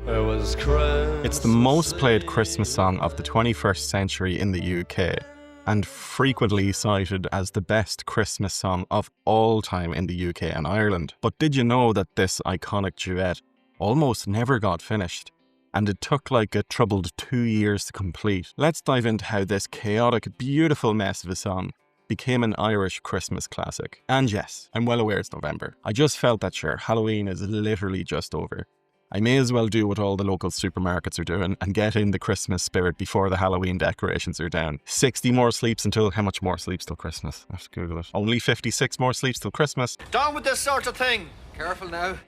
It's the most played Christmas song of the 21st century in the UK and frequently cited as the best Christmas song of all time in the UK and Ireland. But did you know that this iconic duet almost never got finished? And it took like a troubled 2 years to complete. Let's dive into how this chaotic, beautiful mess of a song became an Irish Christmas classic. And yes, I'm well aware it's November. I just felt that sure, Halloween is literally just over. I may as well do what all the local supermarkets are doing and get in the Christmas spirit before the Halloween decorations are down. 60 more sleeps until... How much more sleeps till Christmas? I have to Google it. Only 56 more sleeps till Christmas. Down with this sort of thing! Careful now.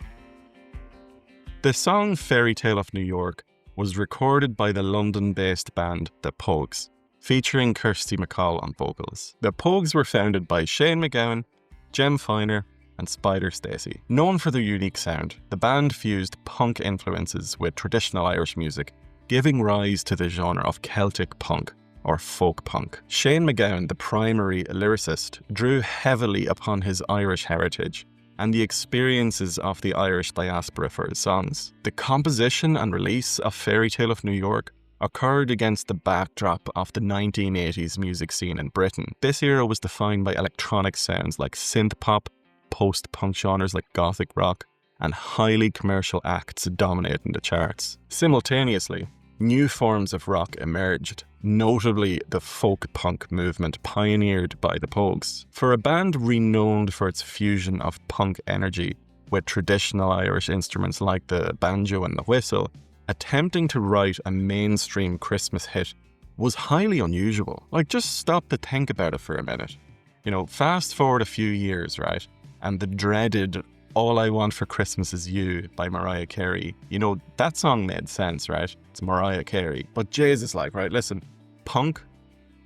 The song Fairytale of New York was recorded by the London-based band The Pogues, featuring Kirsty MacColl on vocals. The Pogues were founded by Shane MacGowan, Jem Finer, and Spider Stacey. Known for their unique sound, the band fused punk influences with traditional Irish music, giving rise to the genre of Celtic punk or folk punk. Shane MacGowan, the primary lyricist, drew heavily upon his Irish heritage and the experiences of the Irish diaspora for his songs. The composition and release of Fairytale of New York occurred against the backdrop of the 1980s music scene in Britain. This era was defined by electronic sounds like synth pop, post-punk genres like gothic rock, and highly commercial acts dominating the charts. Simultaneously, new forms of rock emerged, notably the folk punk movement pioneered by the Pogues. For a band renowned for its fusion of punk energy with traditional Irish instruments like the banjo and the whistle, attempting to write a mainstream Christmas hit was highly unusual. Like, just stop to think about it for a minute. You know, fast forward a few years, right? And the dreaded All I Want for Christmas Is You by Mariah Carey. You know, that song made sense, right? It's Mariah Carey. But Jesus, like, right, listen, punk,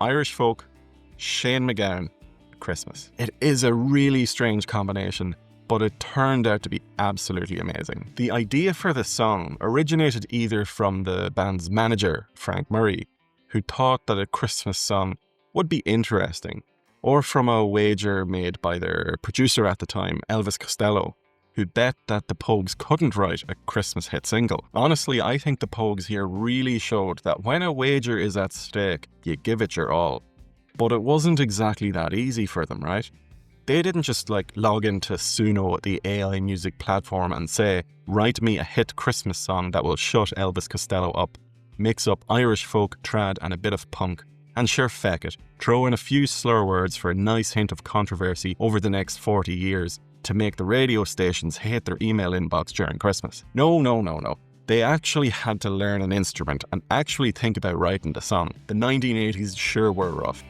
Irish folk, Shane MacGowan, Christmas. It is a really strange combination, but it turned out to be absolutely amazing. The idea for the song originated either from the band's manager, Frank Murray, who thought that a Christmas song would be interesting, or from a wager made by their producer at the time, Elvis Costello, who bet that the Pogues couldn't write a Christmas hit single. Honestly, I think the Pogues here really showed that when a wager is at stake, you give it your all. But it wasn't exactly that easy for them, right? They didn't just log into Suno, the AI music platform, and say, write me a hit Christmas song that will shut Elvis Costello up, mix up Irish folk, trad and a bit of punk, and sure feck it, throw in a few slur words for a nice hint of controversy over the next 40 years to make the radio stations hate their email inbox during Christmas. No. They actually had to learn an instrument and actually think about writing the song. The 1980s sure were rough.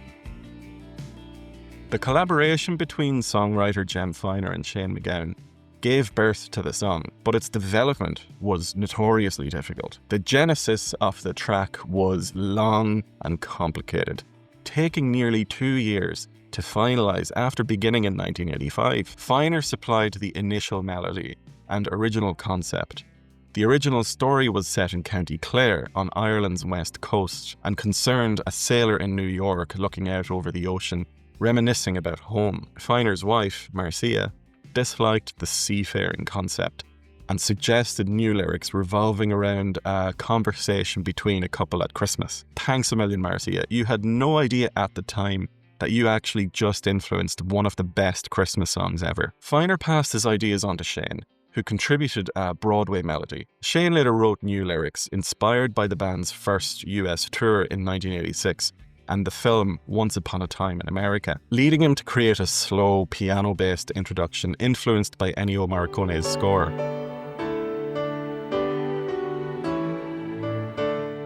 The collaboration between songwriter Jem Finer and Shane MacGowan gave birth to the song, but its development was notoriously difficult. The genesis of the track was long and complicated, taking nearly 2 years to finalise after beginning in 1985. Finer supplied the initial melody and original concept. The original story was set in County Clare on Ireland's west coast and concerned a sailor in New York looking out over the ocean, reminiscing about home. Finer's wife, Marcia, disliked the seafaring concept and suggested new lyrics revolving around a conversation between a couple at Christmas. Thanks a million, Marcia. You had no idea at the time that you actually just influenced one of the best Christmas songs ever. Finer passed his ideas on to Shane, who contributed a Broadway melody. Shane later wrote new lyrics inspired by the band's first US tour in 1986 and the film Once Upon a Time in America, leading him to create a slow, piano-based introduction influenced by Ennio Morricone's score.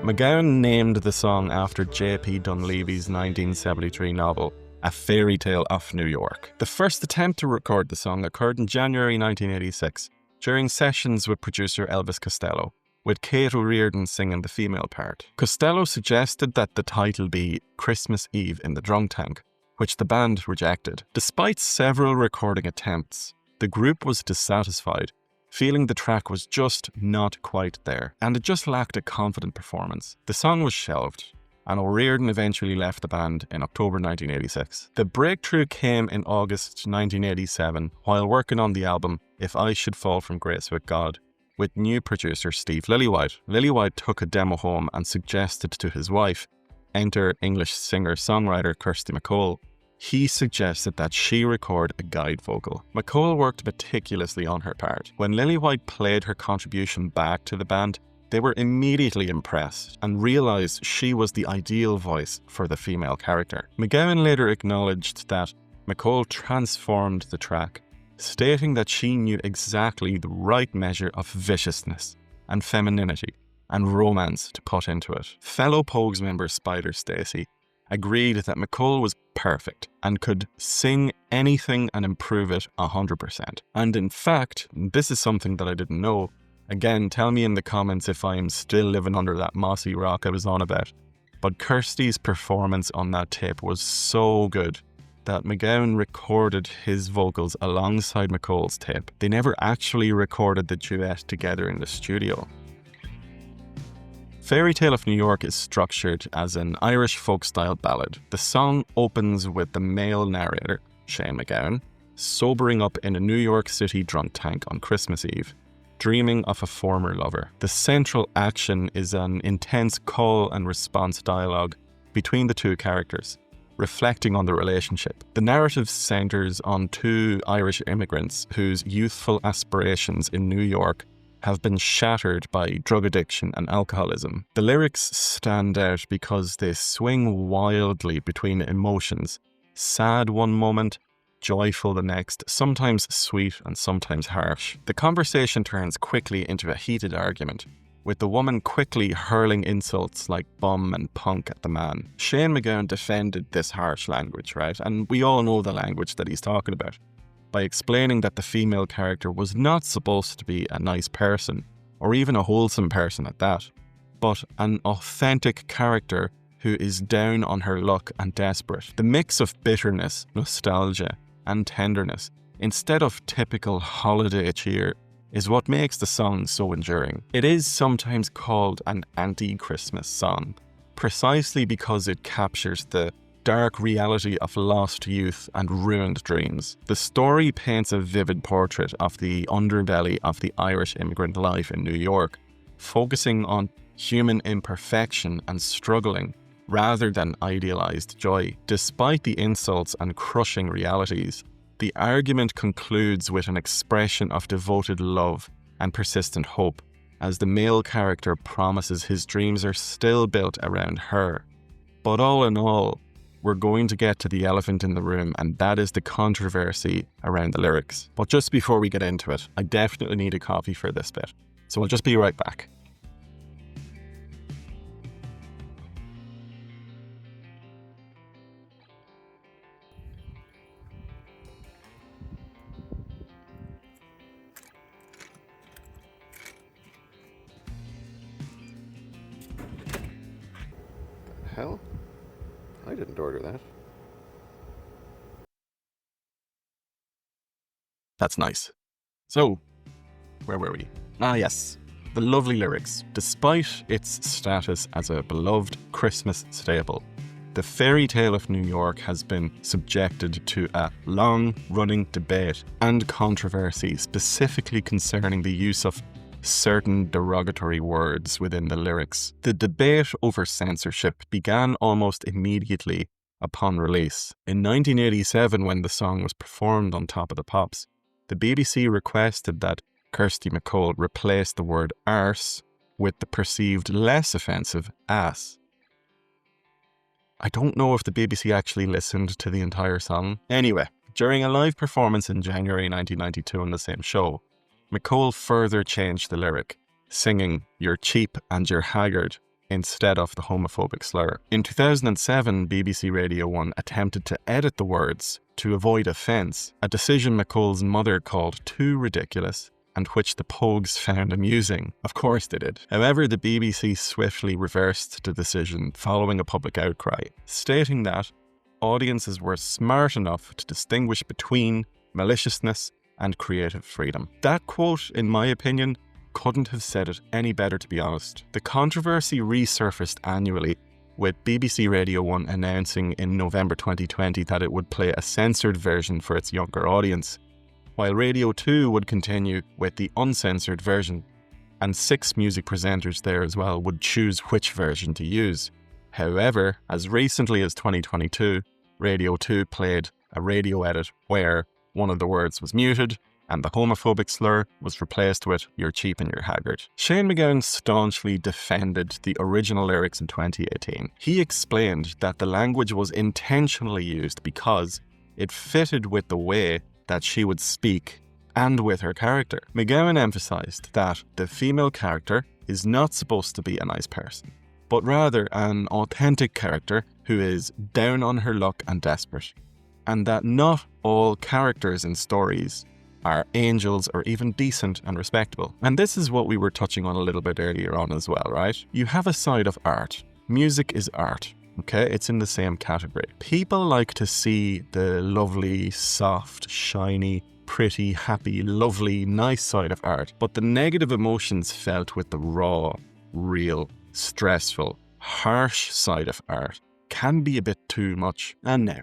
MacGowan named the song after J.P. Dunleavy's 1973 novel, A Fairytale of New York. The first attempt to record the song occurred in January 1986, during sessions with producer Elvis Costello, with Kate O'Riordan singing the female part. Costello suggested that the title be Christmas Eve in the Drunk Tank, which the band rejected. Despite several recording attempts, the group was dissatisfied, feeling the track was just not quite there, and it just lacked a confident performance. The song was shelved, and O'Riordan eventually left the band in October 1986. The breakthrough came in August 1987 while working on the album If I Should Fall From Grace with God, with new producer Steve Lillywhite. Lillywhite took a demo home and suggested to his wife, enter English singer-songwriter Kirsty MacColl. He suggested that she record a guide vocal. MacColl worked meticulously on her part. When Lillywhite played her contribution back to the band, they were immediately impressed and realised she was the ideal voice for the female character. MacGowan later acknowledged that MacColl transformed the track, stating that she knew exactly the right measure of viciousness and femininity and romance to put into it. Fellow Pogues member Spider Stacey agreed that MacColl was perfect and could sing anything and improve it 100%. And in fact, this is something that I didn't know. Again, tell me in the comments if I'm still living under that mossy rock I was on about. But Kirsty's performance on that tape was so good that MacGowan recorded his vocals alongside MacColl's tape. They never actually recorded the duet together in the studio. Fairytale of New York is structured as an Irish folk-style ballad. The song opens with the male narrator, Shane MacGowan, sobering up in a New York City drunk tank on Christmas Eve, dreaming of a former lover. The central action is an intense call and response dialogue between the two characters, reflecting on the relationship. The narrative centers on two Irish immigrants whose youthful aspirations in New York have been shattered by drug addiction and alcoholism. The lyrics stand out because they swing wildly between emotions, sad one moment, joyful the next, sometimes sweet and sometimes harsh. The conversation turns quickly into a heated argument, with the woman quickly hurling insults like bum and punk at the man. Shane MacGowan defended this harsh language, right? And we all know the language that he's talking about, by explaining that the female character was not supposed to be a nice person, or even a wholesome person at that, but an authentic character who is down on her luck and desperate. The mix of bitterness, nostalgia, and tenderness, instead of typical holiday cheer, is what makes the song so enduring. It is sometimes called an anti-Christmas song, precisely because it captures the dark reality of lost youth and ruined dreams. The story paints a vivid portrait of the underbelly of the Irish immigrant life in New York, focusing on human imperfection and struggling rather than idealized joy. Despite the insults and crushing realities, the argument concludes with an expression of devoted love and persistent hope, as the male character promises his dreams are still built around her. But all in all, we're going to get to the elephant in the room, and that is the controversy around the lyrics. But just before we get into it, I definitely need a coffee for this bit, so I'll just be right back. Hell? I didn't order that. That's nice. So, where were we? Ah yes, the lovely lyrics. Despite its status as a beloved Christmas staple, the Fairytale of New York has been subjected to a long-running debate and controversy, specifically concerning the use of certain derogatory words within the lyrics. The debate over censorship began almost immediately upon release. In 1987, when the song was performed on Top of the Pops, the BBC requested that Kirsty MacColl replace the word arse with the perceived less offensive ass. I don't know if the BBC actually listened to the entire song. Anyway, during a live performance in January 1992 on the same show, MacColl further changed the lyric, singing "You're cheap and you're haggard" instead of the homophobic slur. In 2007, BBC Radio 1 attempted to edit the words to avoid offence, a decision MacColl's mother called too ridiculous and which the Pogues found amusing. Of course they did. However, the BBC swiftly reversed the decision following a public outcry, stating that audiences were smart enough to distinguish between maliciousness and creative freedom. That quote, in my opinion, couldn't have said it any better, to be honest. The controversy resurfaced annually, with BBC Radio 1 announcing in November 2020 that it would play a censored version for its younger audience, while Radio 2 would continue with the uncensored version and 6 music presenters there as well would choose which version to use. However, as recently as 2022, Radio 2 played a radio edit where one of the words was muted and the homophobic slur was replaced with "you're cheap and you're haggard." Shane MacGowan staunchly defended the original lyrics in 2018. He explained that the language was intentionally used because it fitted with the way that she would speak and with her character. MacGowan emphasised that the female character is not supposed to be a nice person, but rather an authentic character who is down on her luck and desperate, and that not all characters in stories are angels or even decent and respectable. And this is what we were touching on a little bit earlier on as well, right? You have a side of art. Music is art, okay? It's in the same category. People like to see the lovely, soft, shiny, pretty, happy, lovely, nice side of art, but the negative emotions felt with the raw, real, stressful, harsh side of art can be a bit too much. And now,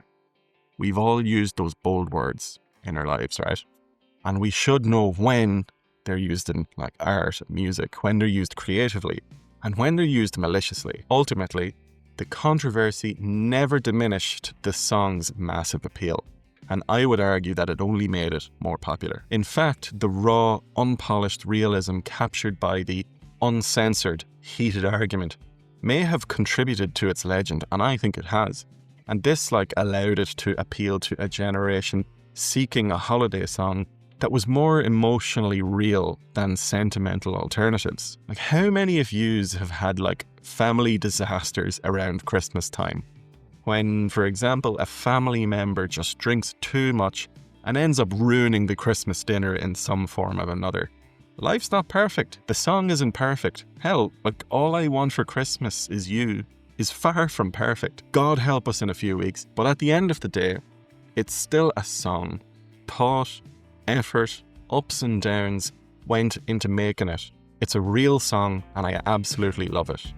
we've all used those bold words in our lives, right? And we should know when they're used in like art, music, when they're used creatively, and when they're used maliciously. Ultimately, the controversy never diminished the song's massive appeal, and I would argue that it only made it more popular. In fact, the raw, unpolished realism captured by the uncensored, heated argument may have contributed to its legend, and I think it has. And this allowed it to appeal to a generation seeking a holiday song that was more emotionally real than sentimental alternatives. How many of yous have had family disasters around Christmas time? When, for example, a family member just drinks too much and ends up ruining the Christmas dinner in some form or another. Life's not perfect. The song isn't perfect. Hell, All I Want for Christmas Is You is far from perfect. God help us in a few weeks. But at the end of the day, it's still a song. Thought, effort, ups and downs went into making it. It's a real song and I absolutely love it.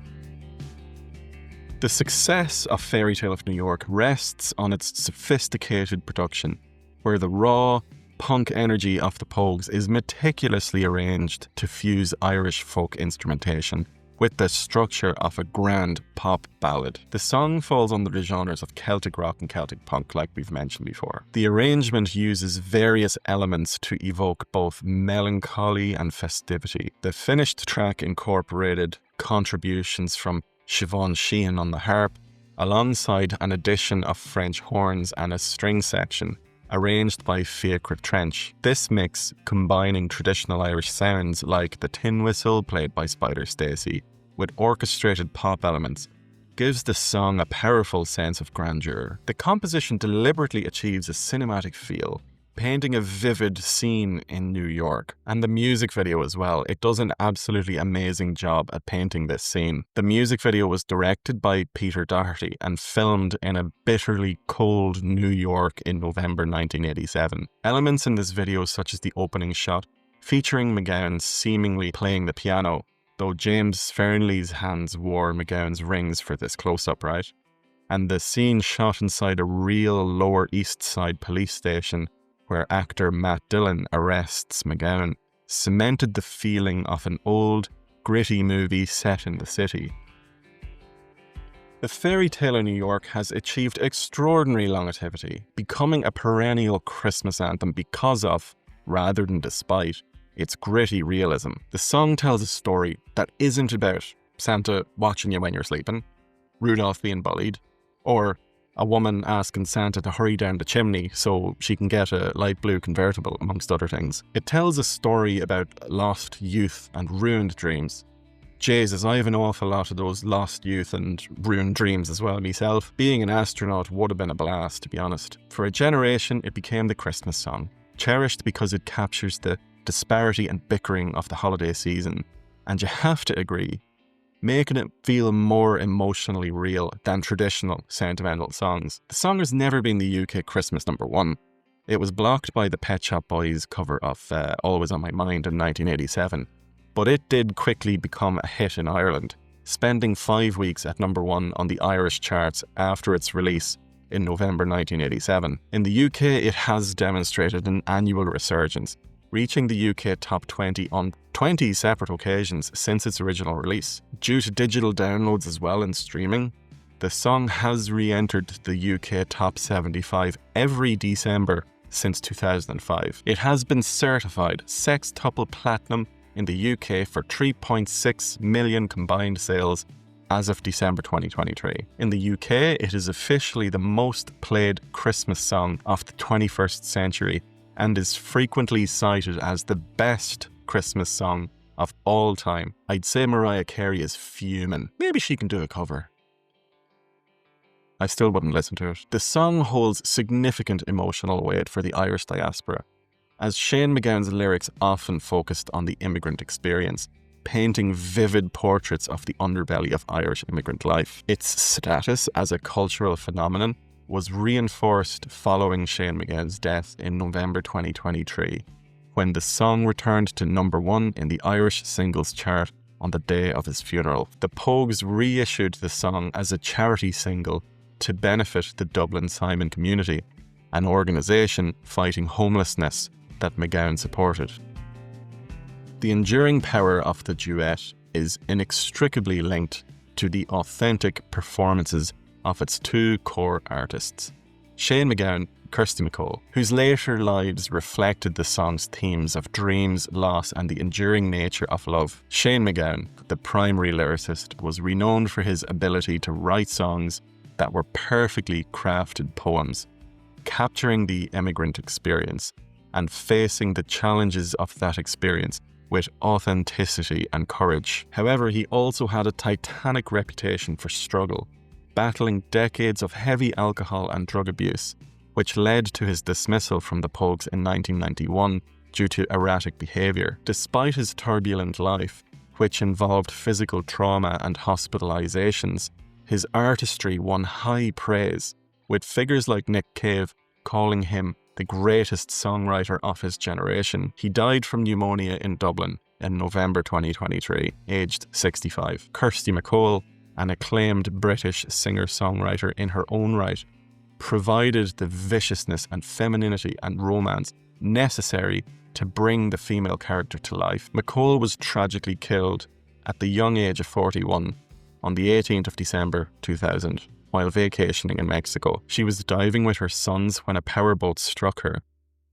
The success of Fairytale of New York rests on its sophisticated production, where the raw, punk energy of the Pogues is meticulously arranged to fuse Irish folk instrumentation with the structure of a grand pop ballad. The song falls under the genres of Celtic rock and Celtic punk, like we've mentioned before. The arrangement uses various elements to evoke both melancholy and festivity. The finished track incorporated contributions from Siobhan Sheehan on the harp, alongside an addition of French horns and a string section, arranged by Fiacre Trench. This mix, combining traditional Irish sounds like the tin whistle played by Spider Stacy with orchestrated pop elements, gives the song a powerful sense of grandeur. The composition deliberately achieves a cinematic feel, painting a vivid scene in New York. And the music video as well. It does an absolutely amazing job at painting this scene. The music video was directed by Peter Doherty and filmed in a bitterly cold New York in November 1987. Elements in this video, such as the opening shot, featuring MacGowan seemingly playing the piano, though James Fearnley's hands wore MacGowan's rings for this close-up, right? And the scene shot inside a real Lower East Side police station where actor Matt Dillon arrests MacGowan, cemented the feeling of an old, gritty movie set in the city. The Fairytale of New York has achieved extraordinary longevity, becoming a perennial Christmas anthem because of, rather than despite, its gritty realism. The song tells a story that isn't about Santa watching you when you're sleeping, Rudolph being bullied, or a woman asking Santa to hurry down the chimney so she can get a light blue convertible, amongst other things. It tells a story about lost youth and ruined dreams. Jesus, I have an awful lot of those lost youth and ruined dreams as well myself. Being an astronaut would have been a blast, to be honest. For a generation, it became the Christmas song, cherished because it captures the disparity and bickering of the holiday season. And you have to agree, making it feel more emotionally real than traditional sentimental songs. The song has never been the UK Christmas #1. It was blocked by the Pet Shop Boys cover of Always on My Mind in 1987, but it did quickly become a hit in Ireland, spending 5 weeks at #1 on the Irish charts after its release in November 1987. In the UK, it has demonstrated an annual resurgence, reaching the UK top 20 on 20 separate occasions since its original release. Due to digital downloads as well and streaming, the song has re-entered the UK top 75 every December since 2005. It has been certified sextuple platinum in the UK for 3.6 million combined sales as of December 2023. In the UK, it is officially the most played Christmas song of the 21st century and is frequently cited as the best Christmas song of all time. I'd say Mariah Carey is fuming. Maybe she can do a cover. I still wouldn't listen to it. The song holds significant emotional weight for the Irish diaspora, as Shane MacGowan's lyrics often focused on the immigrant experience, painting vivid portraits of the underbelly of Irish immigrant life. Its status as a cultural phenomenon was reinforced following Shane MacGowan's death in November 2023, when the song returned to number 1 in the Irish singles chart on the day of his funeral. The Pogues reissued the song as a charity single to benefit the Dublin Simon community, an organisation fighting homelessness that MacGowan supported. The enduring power of the duet is inextricably linked to the authentic performances of its two core artists, Shane MacGowan, Kirsty MacColl, whose later lives reflected the song's themes of dreams, loss, and the enduring nature of love. Shane MacGowan, the primary lyricist, was renowned for his ability to write songs that were perfectly crafted poems, capturing the immigrant experience and facing the challenges of that experience with authenticity and courage. However, he also had a titanic reputation for struggle, battling decades of heavy alcohol and drug abuse, which led to his dismissal from the Pogues in 1991 due to erratic behaviour. Despite his turbulent life, which involved physical trauma and hospitalizations, his artistry won high praise, with figures like Nick Cave calling him the greatest songwriter of his generation. He died from pneumonia in Dublin in November 2023, aged 65. Kirsty MacColl, an acclaimed British singer-songwriter in her own right, provided the viciousness and femininity and romance necessary to bring the female character to life. MacColl was tragically killed at the young age of 41 on the 18th of December 2000 while vacationing in Mexico. She was diving with her sons when a powerboat struck her.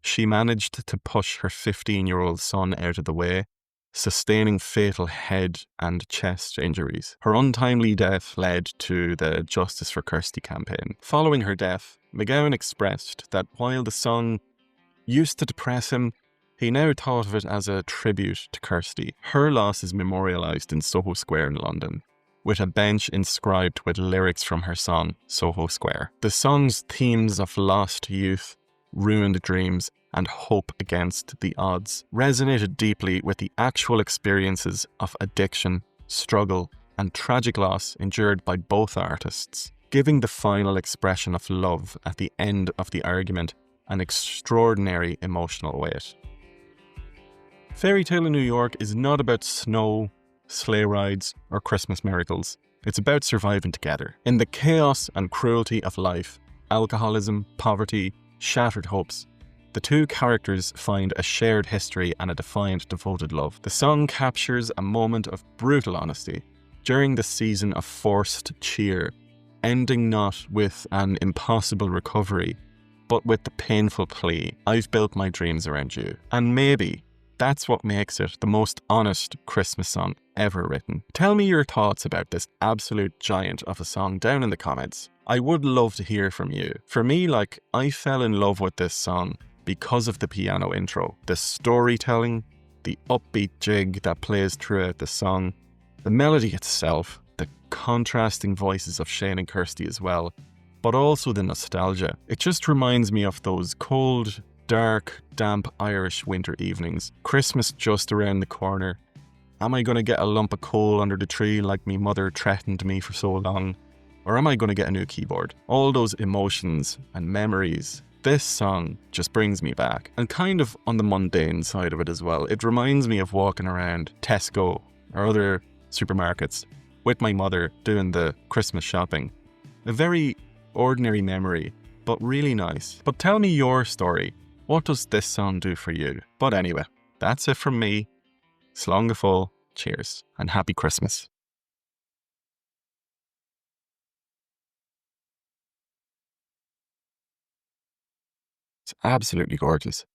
She managed to push her 15-year-old son out of the way, sustaining fatal head and chest injuries. Her untimely death led to the Justice for Kirsty campaign. Following her death, MacGowan expressed that while the song used to depress him, he now thought of it as a tribute to Kirsty. Her loss is memorialised in Soho Square in London, with a bench inscribed with lyrics from her song, Soho Square. The song's themes of lost youth, ruined dreams, and hope against the odds resonated deeply with the actual experiences of addiction, struggle, and tragic loss endured by both artists, giving the final expression of love at the end of the argument an extraordinary emotional weight. Fairytale of New York is not about snow, sleigh rides, or Christmas miracles. It's about surviving together. In the chaos and cruelty of life, alcoholism, poverty, shattered hopes, the two characters find a shared history and a defiant, devoted love. The song captures a moment of brutal honesty during the season of forced cheer, ending not with an impossible recovery, but with the painful plea, "I've built my dreams around you." And maybe that's what makes it the most honest Christmas song ever written. Tell me your thoughts about this absolute giant of a song down in the comments. I would love to hear from you. For me, I fell in love with this song because of the piano intro, the storytelling, the upbeat jig that plays throughout the song, the melody itself, the contrasting voices of Shane and Kirsty as well, but also the nostalgia. It just reminds me of those cold, dark, damp Irish winter evenings. Christmas just around the corner. Am I going to get a lump of coal under the tree like me mother threatened me for so long? Or am I going to get a new keyboard? All those emotions and memories. This song just brings me back. And kind of on the mundane side of it as well. It reminds me of walking around Tesco or other supermarkets with my mother doing the Christmas shopping. A very ordinary memory, but really nice. But tell me your story. What does this song do for you? But anyway, that's it from me. Slán go fóill, cheers, and happy Christmas. It's absolutely gorgeous.